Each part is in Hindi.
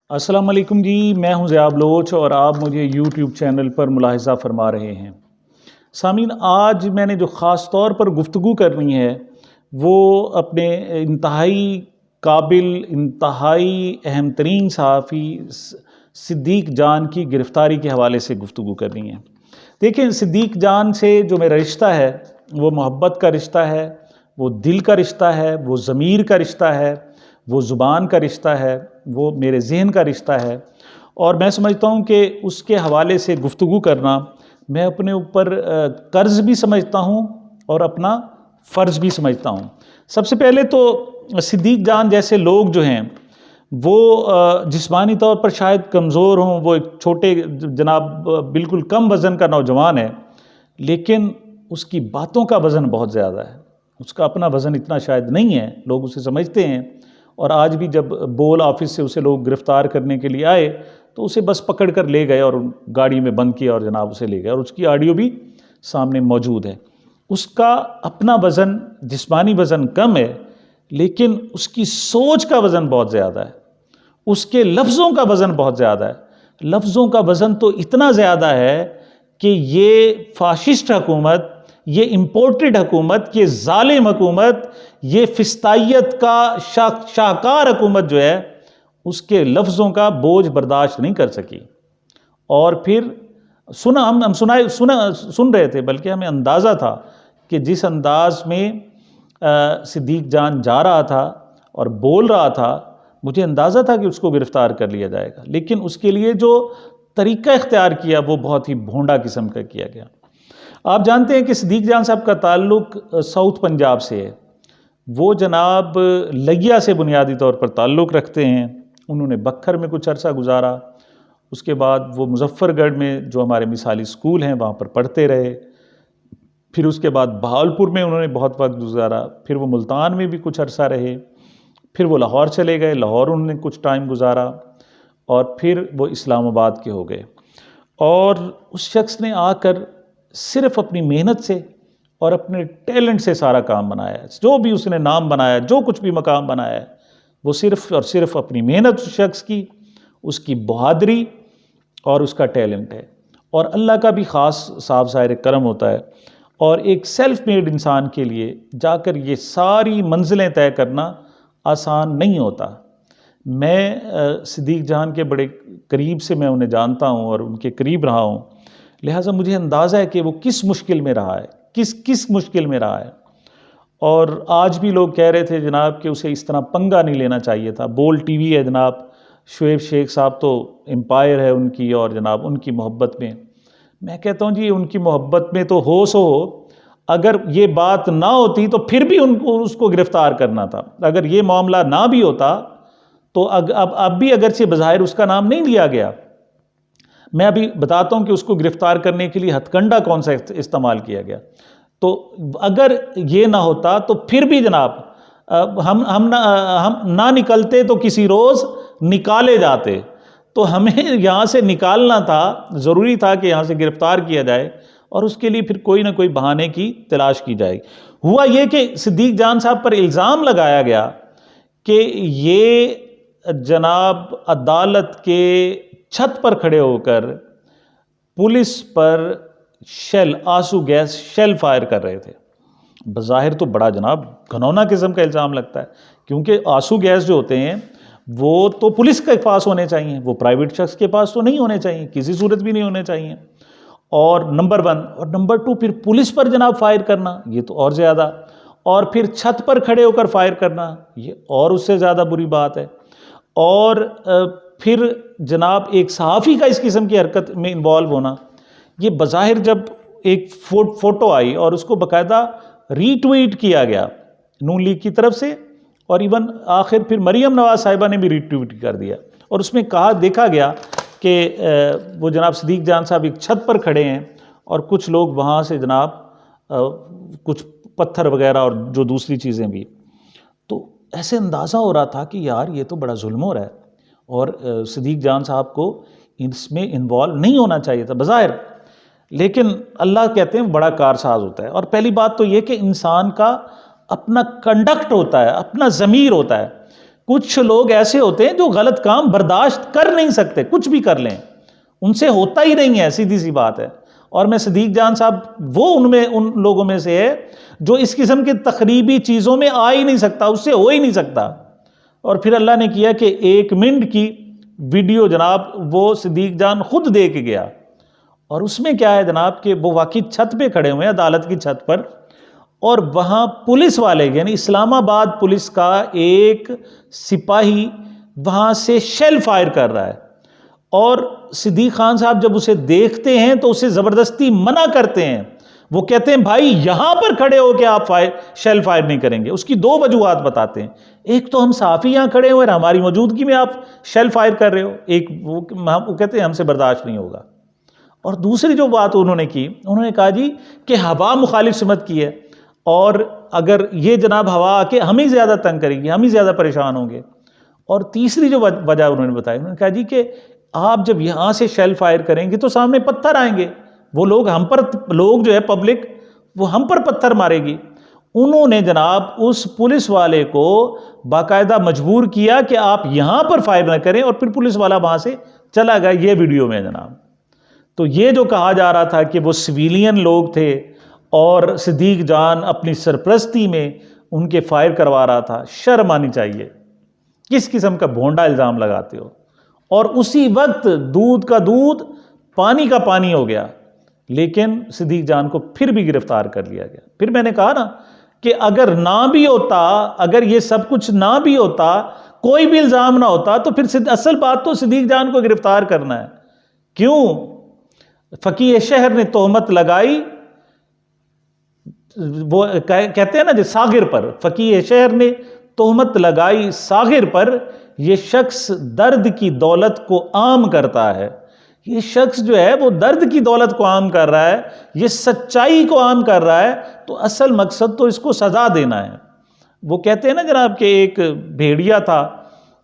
अस्सलाम वालेकुम जी, मैं हूं ज़िया बलोच और आप मुझे यूट्यूब चैनल पर मुलाहिज़ा फरमा रहे हैं। सामीन, आज मैंने जो ख़ास तौर पर गुफ्तगू करनी है वो अपने इंतहाई काबिल, इंतहाई अहम तरीन सहाफ़ी सिद्दीक़ जान की गिरफ़्तारी के हवाले से गुफ्तगू करनी है। देखिए, सिद्दीक़ जान से जो मेरा रिश्ता है वो मोहब्बत का रिश्ता है, वो दिल का रिश्ता है, वो ज़मीर का रिश्ता है, वो ज़ुबान का रिश्ता है, वो मेरे ज़हन का रिश्ता है। और मैं समझता हूँ कि उसके हवाले से गुफ्तगू करना मैं अपने ऊपर कर्ज़ भी समझता हूँ और अपना फ़र्ज़ भी समझता हूँ। सबसे पहले तो सिद्दीक़ जान जैसे लोग जो हैं वो जिस्मानी तौर पर शायद कमज़ोर हों, वो एक छोटे जनाब बिल्कुल कम वज़न का नौजवान है, लेकिन उसकी बातों का वज़न बहुत ज़्यादा है। उसका अपना वज़न इतना शायद नहीं है, लोग उसे समझते हैं। और आज भी जब बोल ऑफिस से उसे लोग गिरफ़्तार करने के लिए आए तो उसे बस पकड़ कर ले गए और गाड़ी में बंद किया और जनाब उसे ले गए, और उसकी ऑडियो भी सामने मौजूद है। उसका अपना वज़न, जिस्मानी वज़न कम है, लेकिन उसकी सोच का वज़न बहुत ज़्यादा है, उसके लफ्ज़ों का वज़न बहुत ज़्यादा है। लफ्ज़ों का वज़न तो इतना ज़्यादा है कि ये फ़ाशिस्ट हुकूमत, ये इम्पोर्टेड हुकूमत, ये ज़ालिम हुकूमत, ये फिस्तायत का शाहकार हुकूमत जो है उसके लफ्ज़ों का बोझ बर्दाश्त नहीं कर सकी। और फिर हम सुन रहे थे, बल्कि हमें अंदाज़ा था कि जिस अंदाज में सिद्दीक़ जान जा रहा था और बोल रहा था, मुझे अंदाज़ा था कि उसको गिरफ़्तार कर लिया जाएगा, लेकिन उसके लिए जो तरीक़ा इख्तियार किया वो बहुत ही भोंडा किस्म का किया गया। आप जानते हैं कि सिद्दीक़ जान साहब का ताल्लुक़ साउथ पंजाब से है। वो जनाब लगिया से बुनियादी तौर पर ताल्लुक़ रखते हैं। उन्होंने बक्खर में कुछ अरसा गुजारा, उसके बाद वो मुज़फ़्फ़रगढ़ में जो हमारे मिसाली स्कूल हैं वहाँ पर पढ़ते रहे। फिर उसके बाद बहावलपुर में उन्होंने बहुत वक्त गुजारा, फिर वो मुल्तान में भी कुछ अरसा रहे, फिर वो लाहौर चले गए, लाहौर उन्होंने कुछ टाइम गुजारा, और फिर वो इस्लामाबाद के हो गए। और उस शख्स ने आकर सिर्फ़ अपनी मेहनत से और अपने टैलेंट से सारा काम बनाया है। जो भी उसने नाम बनाया, जो कुछ भी मकाम बनाया है, वो सिर्फ़ और सिर्फ़ अपनी मेहनत उस शख्स की, उसकी बहादुरी और उसका टैलेंट है। और अल्लाह का भी ख़ास साफ ज़ाहिर करम होता है। और एक सेल्फ मेड इंसान के लिए जाकर ये सारी मंजिलें तय करना आसान नहीं होता। मैं सिद्दीक़ जान के बड़े करीब से मैं उन्हें जानता हूँ और उनके करीब रहा हूँ, लिहाजा मुझे अंदाज़ा है कि वो किस मुश्किल में रहा है, किस मुश्किल में रहा है। और आज भी लोग कह रहे थे जनाब कि उसे इस तरह पंगा नहीं लेना चाहिए था। बोल टीवी है जनाब, शुएब शेख साहब तो एम्पायर है उनकी, और जनाब उनकी मोहब्बत में, मैं कहता हूँ जी उनकी मोहब्बत में तो हो सो हो, अगर ये बात ना होती तो फिर भी उनको उसको गिरफ़्तार करना था। अगर ये मामला ना भी होता तो अब भी अगरचे बज़ाहिर उसका नाम नहीं लिया गया। मैं अभी बताता हूँ कि उसको गिरफ़्तार करने के लिए हथकंडा कौन सा इस्तेमाल किया गया। तो अगर ये ना होता तो फिर भी जनाब हम ना निकलते तो किसी रोज़ निकाले जाते। तो हमें यहाँ से निकालना था, ज़रूरी था कि यहाँ से गिरफ़्तार किया जाए, और उसके लिए फिर कोई ना कोई बहाने की तलाश की जाएगी। हुआ ये कि सिद्दीक़ जान साहब पर इल्ज़ाम लगाया गया कि ये जनाब अदालत के छत पर खड़े होकर पुलिस पर आंसू गैस शेल फायर कर रहे थे। बज़ाहिर तो बड़ा जनाब घनौना किस्म का इल्ज़ाम लगता है, क्योंकि आंसू गैस जो होते हैं वो तो पुलिस के पास होने चाहिए, वो प्राइवेट शख्स के पास तो नहीं होने चाहिए, किसी सूरत भी नहीं होने चाहिए। और नंबर 1, और नंबर 2 फिर पुलिस पर जनाब फायर करना, ये तो और ज़्यादा। और फिर छत पर खड़े होकर फायर करना, ये और उससे ज़्यादा बुरी बात है। और फिर जनाब एक सहाफ़ी का इस किस्म की हरकत में इन्वॉल्व होना, ये बज़ाहिर जब एक फ़ोटो आई और उसको बाकायदा रीट्वीट किया गया नून लीग की तरफ से, और इवन आखिर फिर मरीम नवाज़ साहिबा ने भी रीट्वीट कर दिया, और उसमें देखा गया कि वो जनाब सिद्दीक़ जान साहब एक छत पर खड़े हैं और कुछ लोग वहाँ से जनाब कुछ पत्थर वगैरह और जो दूसरी चीज़ें भी। तो ऐसे अंदाज़ा हो रहा था कि यार ये तो बड़ा जुल्म हो रहा है, और सिद्दीक़ जान साहब को इसमें इन्वॉल्व नहीं होना चाहिए था बज़ाहिर। लेकिन अल्लाह कहते हैं बड़ा कारसाज होता है। और पहली बात तो ये कि इंसान का अपना कंडक्ट होता है, अपना ज़मीर होता है। कुछ लोग ऐसे होते हैं जो गलत काम बर्दाश्त कर नहीं सकते, कुछ भी कर लें, उनसे होता ही नहीं है, सीधी सी बात है। और मैं सदीक जान साहब वो उन लोगों में से है जो इस किस्म के तकरीबी चीज़ों में आ ही नहीं सकता, उससे हो ही नहीं सकता। और फिर अल्लाह ने किया कि 1 मिनट की वीडियो जनाब वो सदीक जान खुद दे के गया, और उसमें क्या है जनाब कि वो वाकई छत पे खड़े हुए हैं, अदालत की छत पर, और वहाँ पुलिस वाले यानी इस्लामाबाद पुलिस का एक सिपाही वहाँ से शेल फायर कर रहा है, और सिद्दीक खान साहब जब उसे देखते हैं तो उसे ज़बरदस्ती मना करते हैं। वो कहते हैं भाई यहाँ पर खड़े हो के आप शेल फायर नहीं करेंगे। उसकी 2 वजूहात बताते हैं, एक तो हम साफ़ी यहाँ खड़े हुए और हमारी मौजूदगी में आप शेल फायर कर रहे हो, एक वो कहते हैं हमसे बर्दाश्त नहीं होगा। और दूसरी जो बात उन्होंने की, उन्होंने कहा जी कि हवा मुखालिफ सिमत की है, और अगर ये जनाब हवा आके हम ही ज़्यादा तंग करेंगे, हम ही ज़्यादा परेशान होंगे। और तीसरी जो वजह उन्होंने बताई, उन्होंने कहा जी कि आप जब यहाँ से शेल फायर करेंगे तो सामने पत्थर आएंगे, वो लोग हम पर, लोग जो है पब्लिक, वो हम पर पत्थर मारेगी। उन्होंने जनाब उस पुलिस वाले को बाकायदा मजबूर किया कि आप यहाँ पर फायर न करें, और फिर पुलिस वाला वहाँ से चला गया। ये वीडियो में जनाब, तो ये जो कहा जा रहा था कि वो सिविलियन लोग थे और सिद्दीक जान अपनी सरप्रस्ती में उनके फायर करवा रहा था, शर्म आनी चाहिए। किस किस्म का भोंडा इल्ज़ाम लगाते हो। और उसी वक्त दूध का दूध पानी का पानी हो गया, लेकिन सिद्दीक जान को फिर भी गिरफ्तार कर लिया गया। फिर मैंने कहा ना कि अगर ना भी होता, अगर ये सब कुछ ना भी होता, कोई भी इल्ज़ाम ना होता, तो फिर असल बात तो सिद्दीक जान को गिरफ्तार करना है। क्यों? फकीह शहर ने तोहमत लगाई, वो कहते हैं ना जो सागिर पर, फकीह शहर ने तोहमत लगाई सागिर पर, ये शख्स दर्द की दौलत को आम करता है। ये शख्स जो है वो दर्द की दौलत को आम कर रहा है, ये सच्चाई को आम कर रहा है, तो असल मकसद तो इसको सज़ा देना है। वो कहते हैं ना जनाब कि एक भेड़िया था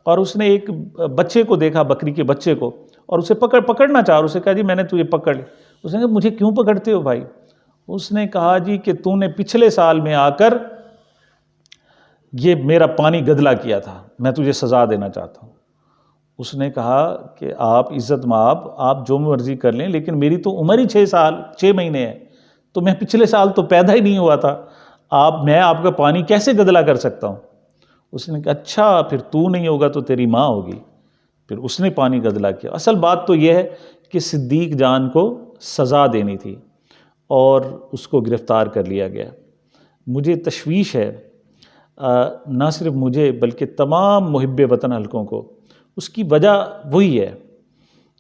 और उसने एक बच्चे को देखा, बकरी के बच्चे को, और उसे पकड़ना चाहा। उसे कहा जी मैंने तुझे पकड़ ली। उसने कहा मुझे क्यों पकड़ते हो भाई? उसने कहा जी कि तूने पिछले साल में आकर ये मेरा पानी गदला किया था, मैं तुझे सज़ा देना चाहता हूँ। उसने कहा कि आप इज़्ज़त माब, आप जो मर्ज़ी कर लें, लेकिन मेरी तो उम्र ही 6 महीने है, तो मैं पिछले साल तो पैदा ही नहीं हुआ था, मैं आपका पानी कैसे गदला कर सकता हूँ? उसने कहा अच्छा फिर तू नहीं होगा तो तेरी माँ होगी। फिर उसने पानी गदला किया। असल बात तो यह है कि सिद्दीक जान को सज़ा देनी थी और उसको गिरफ़्तार कर लिया गया। मुझे तशवीश है, ना सिर्फ मुझे बल्कि तमाम मुहिब्बे वतन हल्कों को। उसकी वजह वही है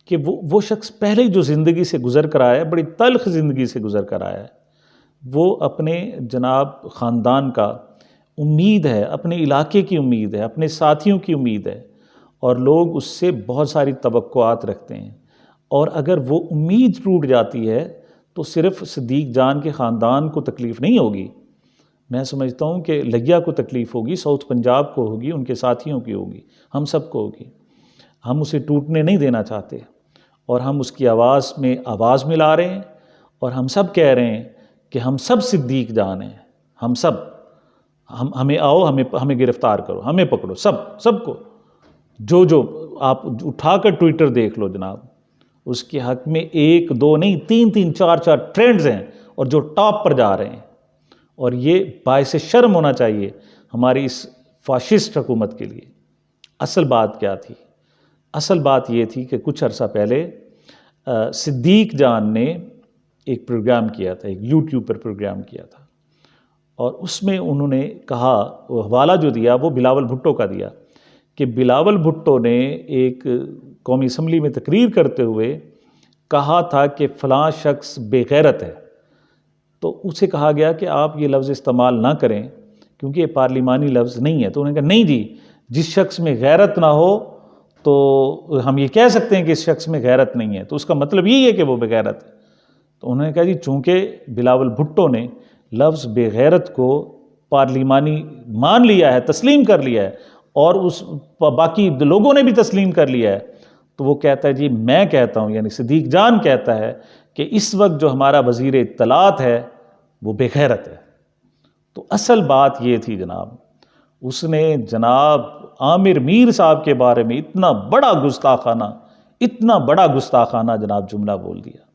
कि वो शख्स पहले जो ज़िंदगी से गुज़र कर आया है, बड़ी तल्ख़ ज़िंदगी से गुज़र कर आया है। वो अपने जनाब ख़ानदान का उम्मीद है, अपने इलाके की उम्मीद है, अपने साथियों की उम्मीद है, और लोग उससे बहुत सारी तवक्कुआत रखते हैं। और अगर वो उम्मीद टूट जाती है तो सिर्फ़ सिद्दीक जान के ख़ानदान को तकलीफ़ नहीं होगी, मैं समझता हूँ कि लगिया को तकलीफ़ होगी, साउथ पंजाब को होगी, उनके साथियों की होगी, हम सब को होगी। हम उसे टूटने नहीं देना चाहते, और हम उसकी आवाज़ में आवाज़ मिला रहे हैं, और हम सब कह रहे हैं कि हम सब सिद्दीक जान हैं, हम सब, हमें आओ, हमें गिरफ़्तार करो, हमें पकड़ो, सबको। जो आप उठाकर ट्विटर देख लो जनाब, उसके हक़ में 1 2 नहीं 3 3 4 4 ट्रेंड्स हैं, और जो टॉप पर जा रहे हैं। और ये बाइस शर्म होना चाहिए हमारी इस फाशिस्ट हुकूमत के लिए। असल बात क्या थी? असल बात ये थी कि कुछ अर्सा पहले सिद्दीक जान ने एक प्रोग्राम किया था, एक यूट्यूब पर प्रोग्राम किया था, और उसमें उन्होंने कहा, वो हवाला जो दिया वो बिलावल भुट्टो का दिया, कि बिलावल भुट्टो ने एक कौमी असम्बली में तकरीर करते हुए कहा था कि फ़लाँ शख्स बेगैरत है। तो उसे कहा गया कि आप ये लफ्ज़ इस्तेमाल ना करें क्योंकि ये पार्लिमानी लफ्ज़ नहीं है। तो उन्होंने कहा नहीं जी, जिस शख्स में गैरत ना हो तो हम ये कह सकते हैं कि इस शख्स में गैरत नहीं है, तो उसका मतलब यही है कि वो बेगैरत है। तो उन्होंने कहा जी चूँकि बिलावल भुट्टो ने लफ्ज़ बेगैरत को पार्लिमानी मान लिया है, तस्लीम कर लिया है, और उस बाकी लोगों ने भी तस्लीम कर लिया है, तो वो कहता है जी मैं कहता हूँ, यानी सिद्दीक जान कहता है कि इस वक्त जो हमारा वज़ीर इत्तलात है वो बेगैरत है। तो असल बात ये थी जनाब, उसने जनाब आमिर मीर साहब के बारे में इतना बड़ा गुस्ताखाना जनाब जुमला बोल दिया,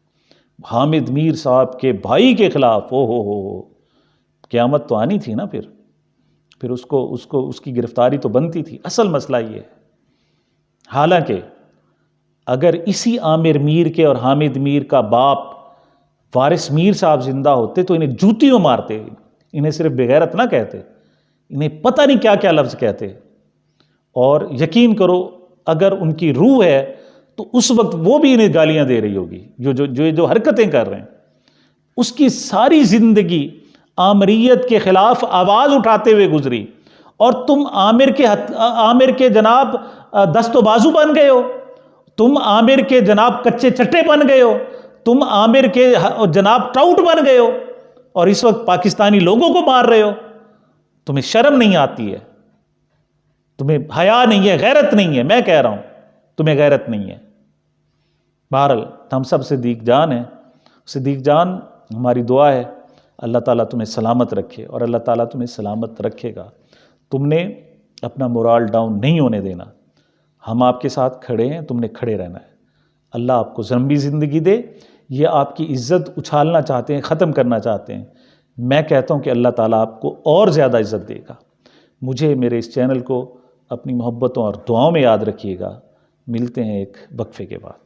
हामिद मीर साहब के भाई के खिलाफ। ओ हो, क़यामत तो आनी थी ना। फिर उसको उसकी गिरफ्तारी तो बनती थी। असल मसला ये है, हालांकि अगर इसी आमिर मीर के और हामिद मीर का बाप वारिस मीर साहब जिंदा होते तो इन्हें जूतियों मारते, इन्हें सिर्फ बेगैरत ना कहते, इन्हें पता नहीं क्या क्या लफ्ज़ कहते। और यकीन करो अगर उनकी रूह है तो उस वक्त वो भी इन्हें गालियां दे रही होगी। जो हरकतें कर रहे हैं, उसकी सारी जिंदगी आमरीयत के खिलाफ आवाज उठाते हुए गुजरी, और तुम आमिर के जनाब दस्तो बाजू बन गए हो, तुम आमिर के जनाब कच्चे चट्टे बन गए हो, तुम आमिर के जनाब टाउट बन गए हो, और इस वक्त पाकिस्तानी लोगों को मार रहे हो। तुम्हें शर्म नहीं आती है, तुम्हें हया नहीं है, गैरत नहीं है। मैं कह रहा हूं तुम्हें गैरत नहीं है। बहरहाल हम सब सिद्दीक जान हैं। सिद्दीक जान, हमारी दुआ है अल्लाह ताला तुम्हें सलामत रखे, और अल्लाह ताला तुम्हें सलामत रखेगा। तुमने अपना मोराल डाउन नहीं होने देना। हम आपके साथ खड़े हैं, तुमने खड़े रहना है। अल्लाह आपको लंबी ज़िंदगी दे। ये आपकी इज़्ज़त उछालना चाहते हैं, ख़त्म करना चाहते हैं। मैं कहता हूँ कि अल्लाह ताला आपको और ज़्यादा इज़्ज़त देगा। मुझे, मेरे इस चैनल को अपनी मोहब्बतों और दुआओं में याद रखिएगा। मिलते हैं एक वक्फे के बाद।